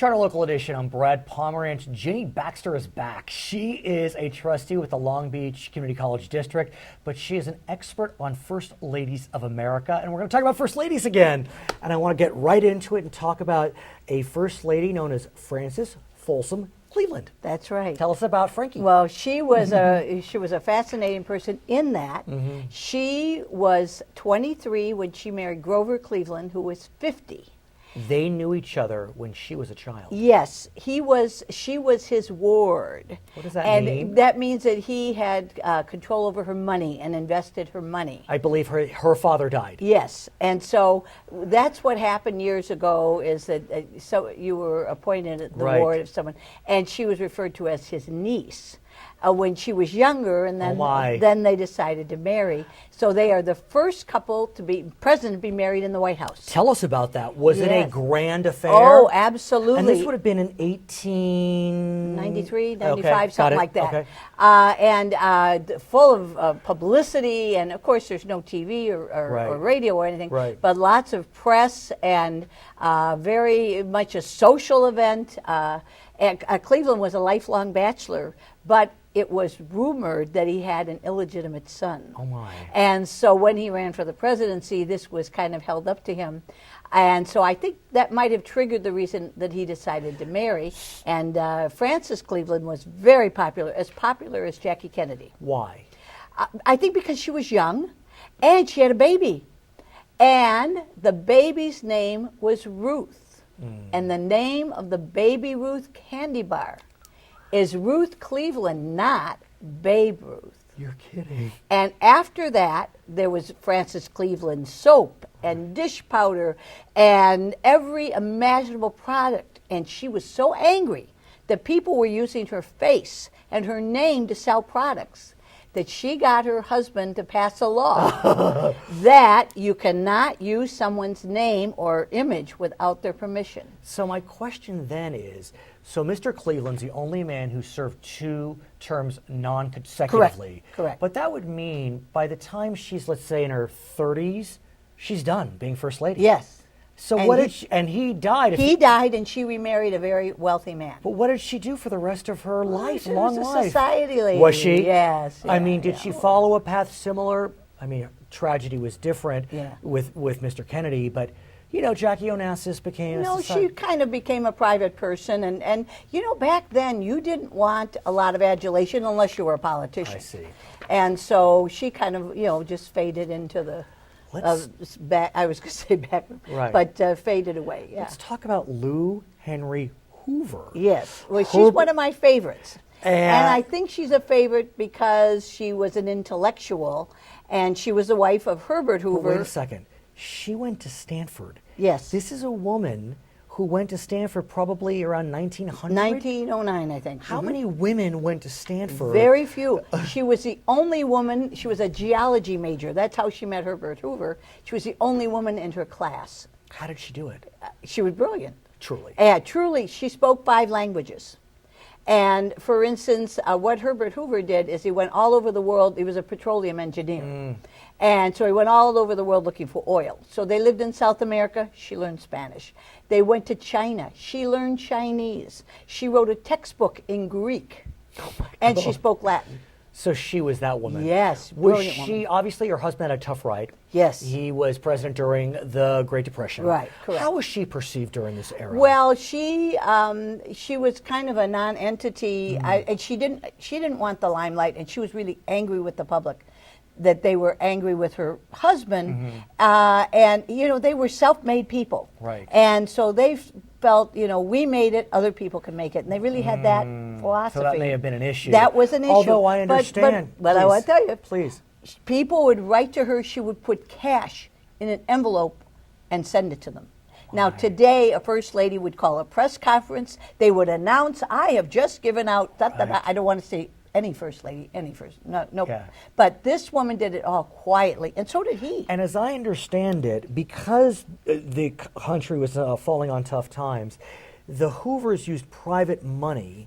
Charter Local Edition. I'm Brad Pomerance. Ginny Baxter is back. She is a trustee with the Long Beach Community College District, but she is an expert on First Ladies of America. And we're going to talk about First Ladies again. And I want to get right into it and talk about a First Lady known as Frances Folsom Cleveland. That's right. Tell us about Frankie. Well, she was a fascinating person in that she was 23 when she married Grover Cleveland, who was 50. They knew each other when she was a child. Yes, she was his ward. What does that mean? And that means that he had control over her money and invested her money. I believe her father died. Yes, and so that's what happened years ago. Is that so you were appointed at the ward of someone, and she was referred to as his niece. When she was younger, and then they decided to marry. So they are the first couple to be president to be married in the White House. Tell us about that. Was it a grand affair? Oh, absolutely. And this would have been in 1893, 95, something like that. Okay. And full of publicity, and of course there's no TV or radio or anything, but lots of press and very much a social event. Cleveland was a lifelong bachelor, but it was rumored that he had an illegitimate son. Oh my. And so when he ran for the presidency, this was kind of held up to him. And so I think that might have triggered the reason that he decided to marry. And Frances Cleveland was very popular as Jackie Kennedy. Why? I think because she was young and she had a baby. And the baby's name was Ruth. And the name of the Baby Ruth candy bar is Ruth Cleveland, not Babe Ruth. You're kidding. And after that, there was Frances Cleveland soap and dish powder and every imaginable product. And she was so angry that people were using her face and her name to sell products that she got her husband to pass a law that you cannot use someone's name or image without their permission. So my question then is, so Mr. Cleveland's the only man who served 2 terms non-consecutively. Correct. But that would mean by the time she's, let's say, in her 30s, she's done being First Lady. Yes. So and what did she, and he died. He died, and she remarried a very wealthy man. But what did she do for the rest of her life? She was a society lady. Was she? Yes. I mean, did she follow a path similar? I mean, tragedy was different with Mr. Kennedy, but you know, Jackie Onassis became. No, she kind of became a private person, and you know, back then you didn't want a lot of adulation unless you were a politician. I see. And so she kind of, just faded into the. I was going to say back, but faded away. Yeah. Let's talk about Lou Henry Hoover. Yes, well, she's one of my favorites, and I think she's a favorite because she was an intellectual, and she was the wife of Herbert Hoover. Wait a second, she went to Stanford. Yes, this is a woman who went to Stanford probably around 1900? 1909, I think. How many women went to Stanford? Very few. She was the only woman, she was a geology major. That's how she met Herbert Hoover. She was the only woman in her class. How did she do it? She was brilliant. Truly. Yeah, truly. She spoke 5 languages. And for instance, what Herbert Hoover did is he went all over the world. He was a petroleum engineer. And so he went all over the world looking for oil. So they lived in South America. She learned Spanish. They went to China. She learned Chinese. She wrote a textbook in Greek. And she spoke Latin. So she was that woman. Yes, was she obviously her husband had a tough ride? Yes, he was president during the Great Depression. Right, correct. How was she perceived during this era? Well, she was kind of a non-entity, and she didn't want the limelight, and she was really angry with the public that they were angry with her husband, and they were self-made people, right? And so they felt, we made it, other people can make it, and they really had that philosophy. So that may have been an issue. That was an issue. Although I understand. But I want to tell you, please, people would write to her. She would put cash in an envelope and send it to them. Now, today, a first lady would call a press conference. They would announce, I have just given out, I don't want to say any first lady, no. Yeah. But this woman did it all quietly, and so did he. And as I understand it, because the country was falling on tough times, the Hoovers used private money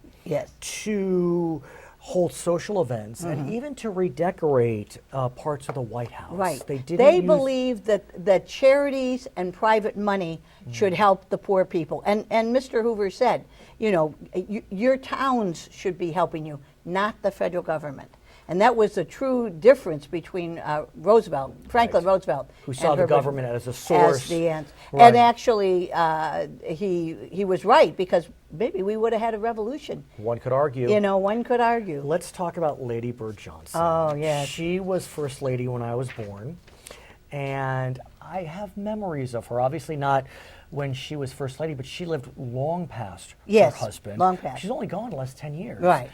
to hold social events and even to redecorate parts of the White House. Right. They believe that charities and private money should help the poor people. And Mr. Hoover said, you know, your towns should be helping you, not the federal government. And that was the true difference between Franklin Roosevelt, who saw the government as a as source. the answer. Right. And actually, he was right, because maybe we would have had a revolution. One could argue. You know, one could argue. Let's talk about Lady Bird Johnson. Oh, yes. She was First Lady when I was born, and I have memories of her. Obviously not when she was First Lady, but she lived long past her husband. Long past. She's only gone less 10 years. Right.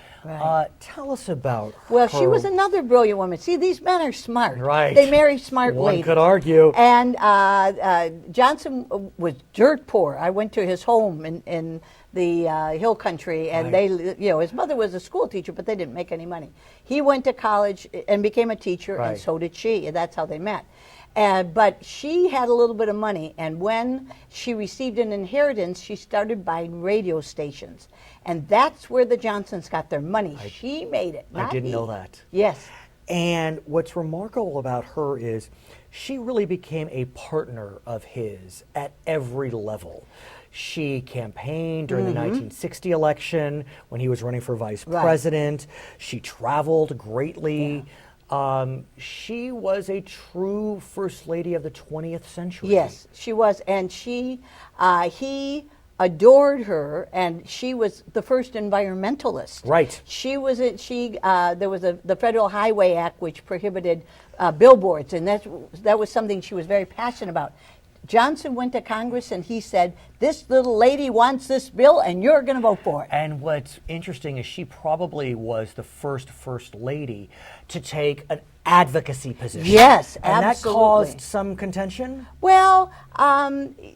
Tell us about Well, her. she was another brilliant woman. See, these men are smart. Right. They marry smart One ladies. could argue. And Johnson was dirt poor. I went to his home in the hill country, and they, you know, his mother was a school teacher, but they didn't make any money. He went to college and became a teacher, and so did she. And that's how they met. But she had a little bit of money, and when she received an inheritance, she started buying radio stations. And that's where the Johnsons got their money. She made it, not I didn't he. know that. Yes. And what's remarkable about her is she really became a partner of his at every level. She campaigned during the 1960 election when he was running for vice president. She traveled greatly. She was a true First Lady of the 20th century. Yes, she was. And he adored her, and she was the first environmentalist. Right. There was the Federal Highway Act, which prohibited billboards, and that was something she was very passionate about. Johnson went to Congress and he said, this little lady wants this bill and you're going to vote for it. And what's interesting is she probably was the first Lady to take an advocacy position. Yes, and absolutely. that caused some contention? Well,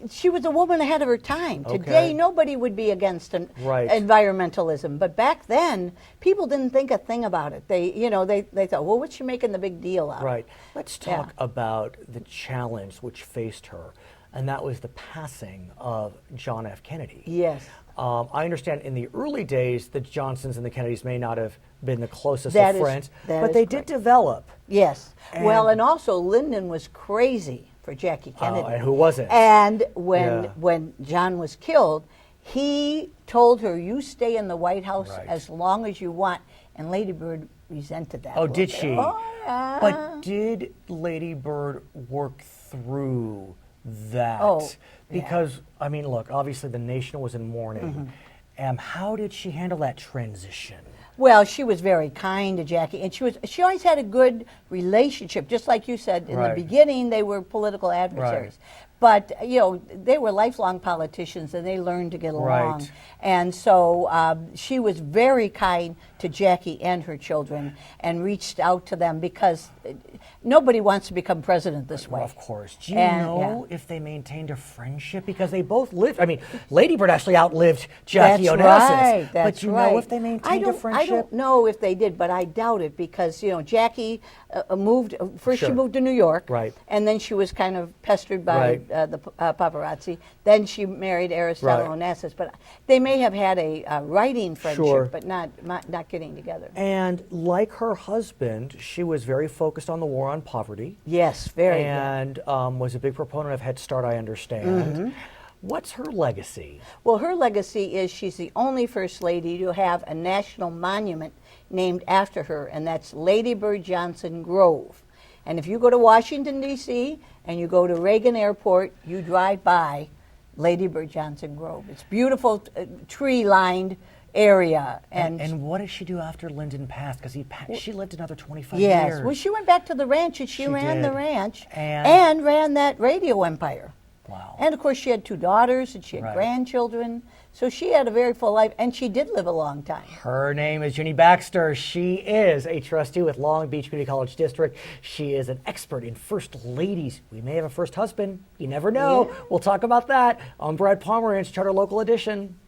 she was a woman ahead of her time. Today, nobody would be against environmentalism. But back then, people didn't think a thing about it. They thought, well, what's she making the big deal out of? Right. Let's talk about the challenge which faced her, and that was the passing of John F. Kennedy. Yes. I understand in the early days, the Johnsons and the Kennedys may not have been the closest of friends, but they did develop. Yes. And also Lyndon was crazy for Jackie Kennedy. And who wasn't? And when John was killed, he told her, you stay in the White House as long as you want. And Lady Bird resented that. Oh, did she? Oh, yeah. But did Lady Bird work through that? Because, I mean, look, obviously the nation was in mourning. How did she handle that transition? Well, she was very kind to Jackie, and she always had a good relationship. Just like you said, in the beginning, they were political adversaries. But, they were lifelong politicians, and they learned to get along. And so she was very kind to Jackie and her children and reached out to them because nobody wants to become president this way. Of course. Do you know if they maintained a friendship? Because they both lived, I mean, Lady Bird actually outlived Jackie Onassis. But you know if they maintained a friendship? I don't know if they did, but I doubt it because, Jackie moved, first she moved to New York. And then she was kind of pestered by the paparazzi. Then she married Aristotle Onassis. But they may have had a writing friendship, but not getting together. And like her husband, she was very focused on the war on poverty. Yes, very. And was a big proponent of Head Start, I understand. What's her legacy? Well, her legacy is she's the only First Lady to have a national monument named after her, and that's Lady Bird Johnson Grove. And if you go to Washington, D.C., and you go to Reagan Airport, you drive by Lady Bird Johnson Grove. It's beautiful, tree-lined area. And what did she do after Lyndon passed? Because she lived another 25 years. Yes, well, she went back to the ranch, and she ran the ranch and ran that radio empire. Wow. And, of course, she had 2 daughters, and she had grandchildren. So she had a very full life, and she did live a long time. Her name is Ginny Baxter. She is a trustee with Long Beach Community College District. She is an expert in first ladies. We may have a first husband. You never know. We'll talk about that on Brad Pomerance, Charter Local Edition.